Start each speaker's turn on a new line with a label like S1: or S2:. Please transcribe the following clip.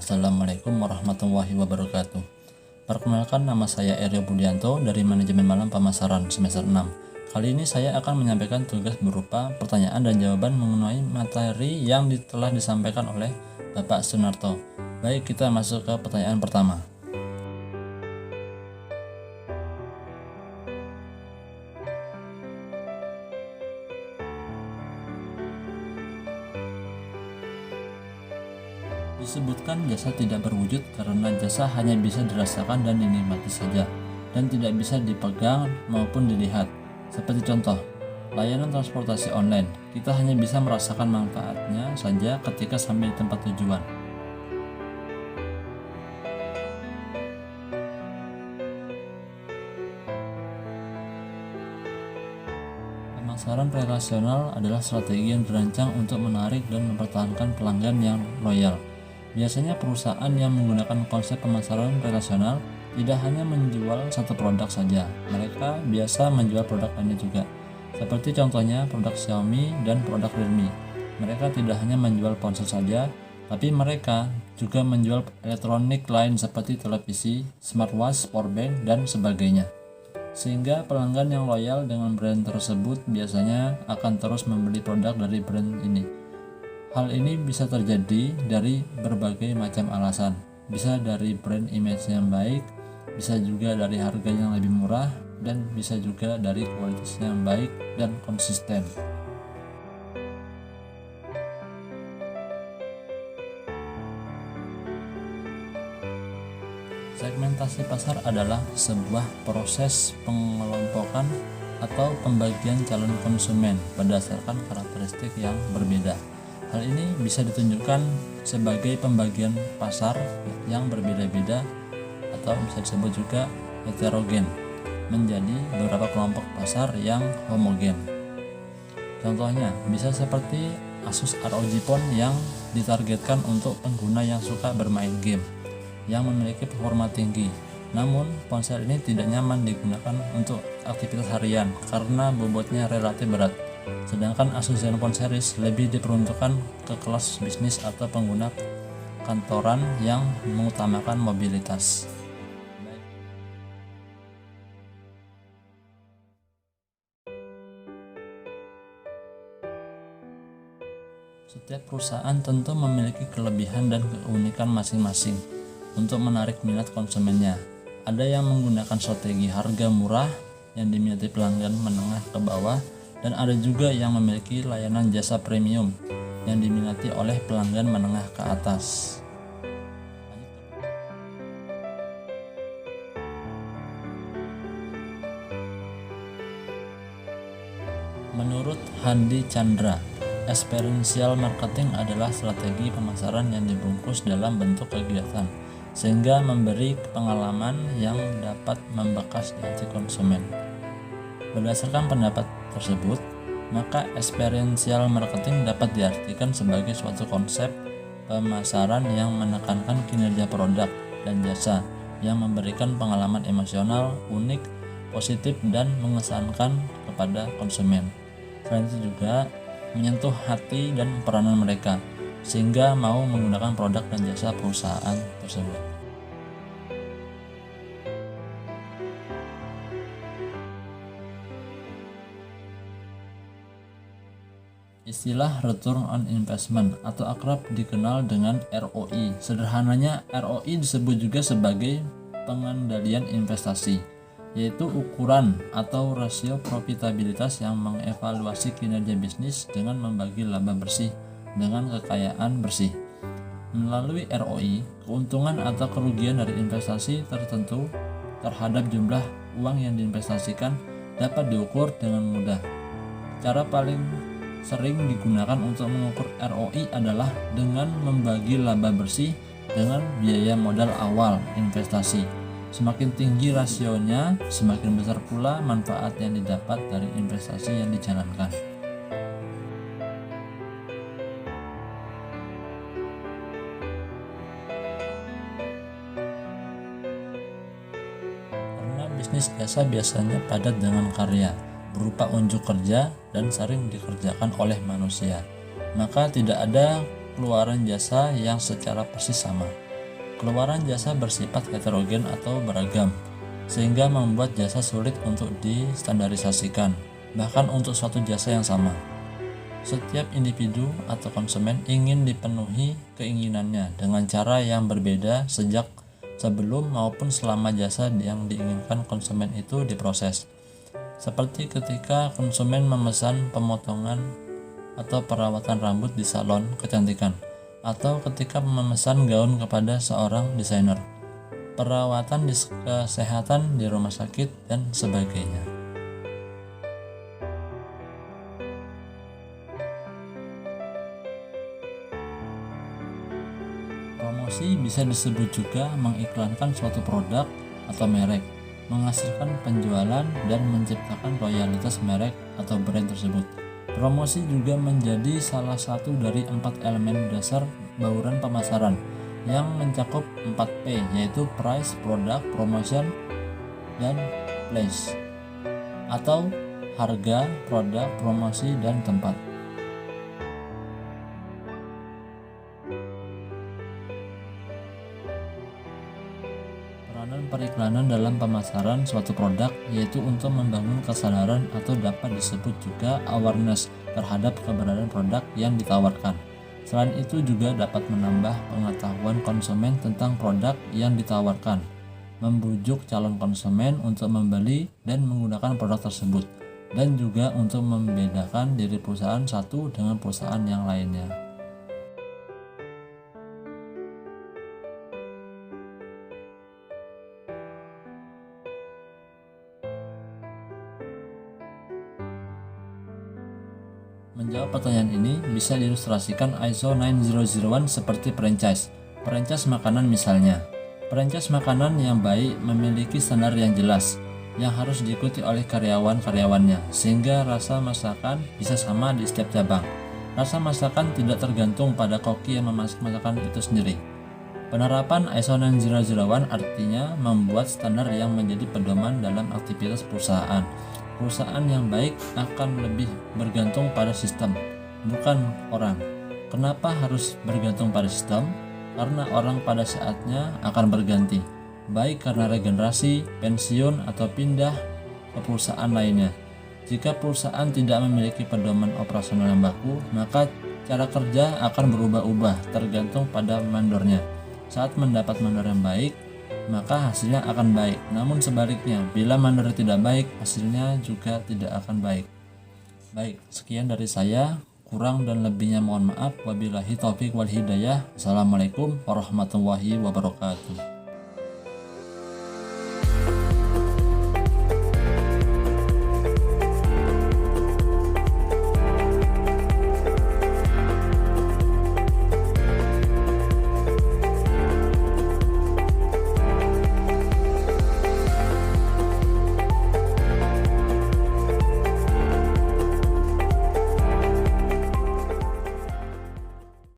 S1: Assalamualaikum warahmatullahi wabarakatuh. Perkenalkan, nama saya Eryo Budianto dari Manajemen Malam Pemasaran semester 6. Kali ini saya akan menyampaikan tugas berupa pertanyaan dan jawaban mengenai materi yang telah disampaikan oleh Bapak Sunarto. Baik, kita masuk ke pertanyaan pertama. Disebutkan jasa tidak berwujud karena jasa hanya bisa dirasakan dan dinikmati saja, dan tidak bisa dipegang maupun dilihat. Seperti contoh, layanan transportasi online, kita hanya bisa merasakan manfaatnya saja ketika sampai di tempat tujuan. Pemasaran relasional adalah strategi yang dirancang untuk menarik dan mempertahankan pelanggan yang loyal. Biasanya perusahaan yang menggunakan konsep pemasaran relasional tidak hanya menjual satu produk saja, mereka biasa menjual produk lainnya juga. Seperti contohnya produk Xiaomi dan produk Realme. Mereka tidak hanya menjual ponsel saja, tapi mereka juga menjual elektronik lain seperti televisi, smartwatch, powerbank, dan sebagainya. Sehingga pelanggan yang loyal dengan brand tersebut biasanya akan terus membeli produk dari brand ini. Hal ini bisa terjadi dari berbagai macam alasan. Bisa dari brand image yang baik, bisa juga dari harga yang lebih murah, dan bisa juga dari kualitas yang baik dan konsisten. Segmentasi pasar adalah sebuah proses pengelompokan atau pembagian calon konsumen berdasarkan karakteristik yang berbeda. Hal ini bisa ditunjukkan sebagai pembagian pasar yang berbeda-beda atau bisa disebut juga heterogen menjadi beberapa kelompok pasar yang homogen. Contohnya bisa seperti Asus ROG Phone yang ditargetkan untuk pengguna yang suka bermain game yang memiliki performa tinggi. Namun ponsel ini tidak nyaman digunakan untuk aktivitas harian karena bobotnya relatif berat. Sedangkan Asus Zenfone series lebih diperuntukkan ke kelas bisnis atau pengguna kantoran yang mengutamakan mobilitas. Setiap perusahaan tentu memiliki kelebihan dan keunikan masing-masing untuk menarik minat konsumennya. Ada yang menggunakan strategi harga murah yang diminati pelanggan menengah ke bawah, dan ada juga yang memiliki layanan jasa premium yang diminati oleh pelanggan menengah ke atas. Menurut Handi Chandra, experiential marketing adalah strategi pemasaran yang dibungkus dalam bentuk kegiatan sehingga memberi pengalaman yang dapat membekas di hati konsumen. Berdasarkan pendapat tersebut, maka experiential marketing dapat diartikan sebagai suatu konsep pemasaran yang menekankan kinerja produk dan jasa yang memberikan pengalaman emosional, unik, positif, dan mengesankan kepada konsumen. Selain itu juga menyentuh hati dan peranan mereka sehingga mau menggunakan produk dan jasa perusahaan tersebut. Istilah return on investment atau akrab dikenal dengan ROI. Sederhananya, ROI disebut juga sebagai pengendalian investasi, yaitu ukuran atau rasio profitabilitas yang mengevaluasi kinerja bisnis dengan membagi laba bersih dengan kekayaan bersih. Melalui ROI, keuntungan atau kerugian dari investasi tertentu terhadap jumlah uang yang diinvestasikan dapat diukur dengan mudah. Cara paling sering digunakan untuk mengukur ROI adalah dengan membagi laba bersih dengan biaya modal awal investasi. Semakin tinggi rasionya, semakin besar pula manfaat yang didapat dari investasi yang dijalankan. Karena bisnis jasa biasanya padat dengan karya berupa unjuk kerja dan sering dikerjakan oleh manusia, maka tidak ada keluaran jasa yang secara persis sama. Keluaran jasa bersifat heterogen atau beragam, sehingga membuat jasa sulit untuk distandarisasikan, bahkan untuk suatu jasa yang sama. Setiap individu atau konsumen ingin dipenuhi keinginannya dengan cara yang berbeda sejak sebelum maupun selama jasa yang diinginkan konsumen itu diproses. Seperti ketika konsumen memesan pemotongan atau perawatan rambut di salon kecantikan, atau ketika memesan gaun kepada seorang desainer, perawatan kesehatan di rumah sakit, dan sebagainya. Promosi bisa disebut juga mengiklankan suatu produk atau merek, menghasilkan penjualan, dan menciptakan loyalitas merek atau brand tersebut. Promosi juga menjadi salah satu dari 4 elemen dasar bauran pemasaran yang mencakup 4P, yaitu price, product, promotion, dan place, atau harga, produk, promosi, dan tempat. Peranan periklanan dalam pemasaran suatu produk yaitu untuk membangun kesadaran atau dapat disebut juga awareness terhadap keberadaan produk yang ditawarkan. Selain itu juga dapat menambah pengetahuan konsumen tentang produk yang ditawarkan, membujuk calon konsumen untuk membeli dan menggunakan produk tersebut, dan juga untuk membedakan diri perusahaan satu dengan perusahaan yang lainnya. Menjawab pertanyaan ini bisa diilustrasikan ISO 9001 seperti franchise. Franchise makanan misalnya. Franchise makanan yang baik memiliki standar yang jelas yang harus diikuti oleh karyawan-karyawannya, sehingga rasa masakan bisa sama di setiap cabang. Rasa masakan tidak tergantung pada koki yang memasak masakan itu sendiri. Penerapan ISO 9001 artinya membuat standar yang menjadi pedoman dalam aktivitas perusahaan. Perusahaan yang baik akan lebih bergantung pada sistem, bukan orang. Kenapa harus bergantung pada sistem? Karena orang pada saatnya akan berganti, baik karena regenerasi, pensiun, atau pindah ke perusahaan lainnya. Jika perusahaan tidak memiliki pedoman operasional yang baku, maka cara kerja akan berubah-ubah tergantung pada mandornya. Saat mendapat mandor yang baik, maka hasilnya akan baik. Namun sebaliknya, bila mandor tidak baik, hasilnya juga tidak akan baik. Baik, sekian dari saya. Kurang dan lebihnya mohon maaf. Wabillahi taufik wal hidayah. Assalamualaikum warahmatullahi wabarakatuh.